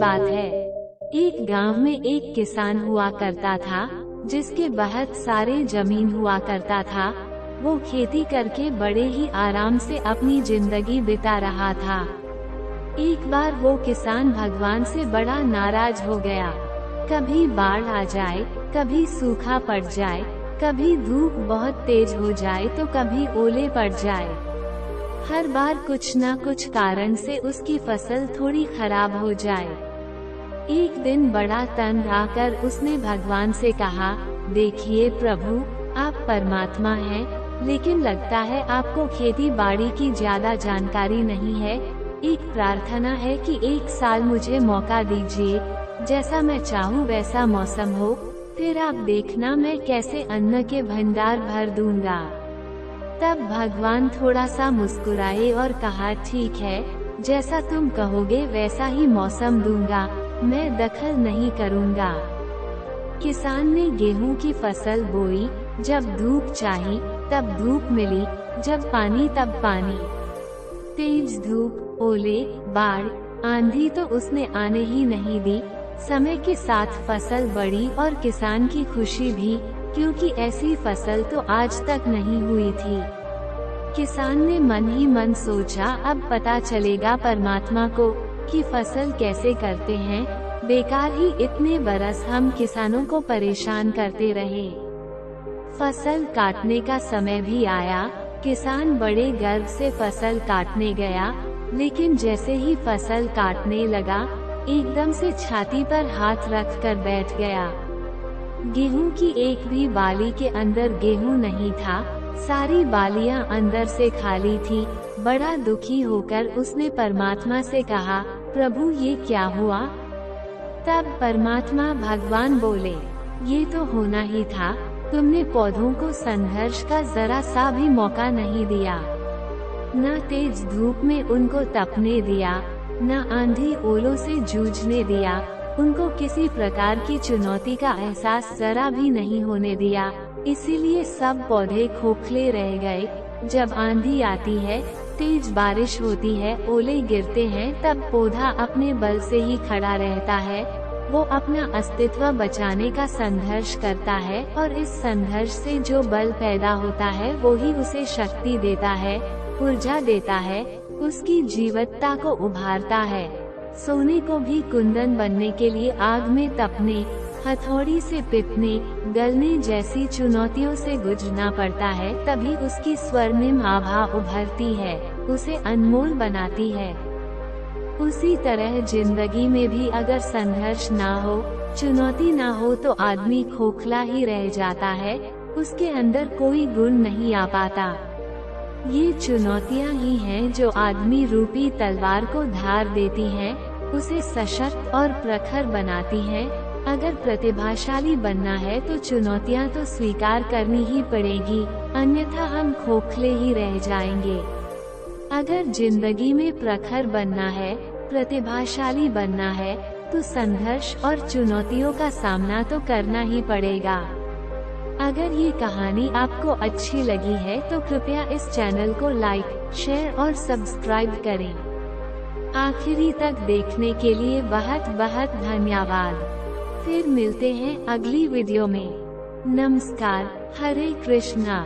बात है। एक गांव में एक किसान हुआ करता था, जिसके बहुत सारे जमीन हुआ करता था। वो खेती करके बड़े ही आराम से अपनी जिंदगी बिता रहा था। एक बार वो किसान भगवान से बड़ा नाराज हो गया। कभी बाढ़ आ जाए, कभी सूखा पड़ जाए, कभी धूप बहुत तेज हो जाए तो कभी ओले पड़ जाए। हर बार कुछ न कुछ कारण से उसकी फसल थोड़ी खराब हो जाए। एक दिन बड़ा तंग आकर उसने भगवान से कहा, देखिए प्रभु, आप परमात्मा हैं, लेकिन लगता है आपको खेती बाड़ी की ज्यादा जानकारी नहीं है। एक प्रार्थना है कि एक साल मुझे मौका दीजिए, जैसा मैं चाहूँ वैसा मौसम हो, फिर आप देखना मैं कैसे अन्न के भंडार भर दूंगा। तब भगवान थोड़ा सा मुस्कुराए और कहा, ठीक है, जैसा तुम कहोगे वैसा ही मौसम दूंगा, मैं दखल नहीं करूंगा। किसान ने गेहूं की फसल बोई। जब धूप चाही तब धूप मिली, जब पानी तब पानी। तेज धूप, ओले, बाढ़, आंधी तो उसने आने ही नहीं दी। समय के साथ फसल बढ़ी और किसान की खुशी भी, क्योंकि ऐसी फसल तो आज तक नहीं हुई थी। किसान ने मन ही मन सोचा, अब पता चलेगा परमात्मा को कि फसल कैसे करते हैं। बेकार ही इतने बरस हम किसानों को परेशान करते रहे। फसल काटने का समय भी आया। किसान बड़े गर्व से फसल काटने गया, लेकिन जैसे ही फसल काटने लगा, एकदम से छाती पर हाथ रख कर बैठ गया। गेहूं की एक भी बाली के अंदर गेहूं नहीं था, सारी बालियां अंदर से खाली थी। बड़ा दुखी होकर उसने परमात्मा से कहा, प्रभु ये क्या हुआ? तब परमात्मा भगवान बोले, ये तो होना ही था, तुमने पौधों को संघर्ष का जरा सा भी मौका नहीं दिया। न तेज धूप में उनको तपने दिया, न आंधी ओलों से जूझने दिया, उनको किसी प्रकार की चुनौती का एहसास जरा भी नहीं होने दिया। इसीलिए सब पौधे खोखले रह गए। जब आंधी आती है, तेज बारिश होती है, ओले गिरते हैं, तब पौधा अपने बल से ही खड़ा रहता है। वो अपना अस्तित्व बचाने का संघर्ष करता है, और इस संघर्ष से जो बल पैदा होता है वो ही उसे शक्ति देता है, ऊर्जा देता है, उसकी जीवत्ता को उभारता है। सोने को भी कुंदन बनने के लिए आग में तपने, हथौड़ी से पिटने, गलने जैसी चुनौतियों से गुजरना पड़ता है, तभी उसकी स्वर्णिम आभा उभरती है, उसे अनमोल बनाती है। उसी तरह जिंदगी में भी अगर संघर्ष ना हो, चुनौती ना हो तो आदमी खोखला ही रह जाता है, उसके अंदर कोई गुण नहीं आ पाता। ये चुनौतियाँ ही हैं जो आदमी रूपी तलवार को धार देती हैं, उसे सशक्त और प्रखर बनाती हैं। अगर प्रतिभाशाली बनना है तो चुनौतियाँ तो स्वीकार करनी ही पड़ेगी, अन्यथा हम खोखले ही रह जाएंगे। अगर जिंदगी में प्रखर बनना है, प्रतिभाशाली बनना है, तो संघर्ष और चुनौतियों का सामना तो करना ही पड़ेगा। अगर ये कहानी आपको अच्छी लगी है तो कृपया इस चैनल को लाइक, शेयर और सब्सक्राइब करें। आखिरी तक देखने के लिए बहुत बहुत धन्यवाद। फिर मिलते हैं अगली वीडियो में। नमस्कार, हरे कृष्णा।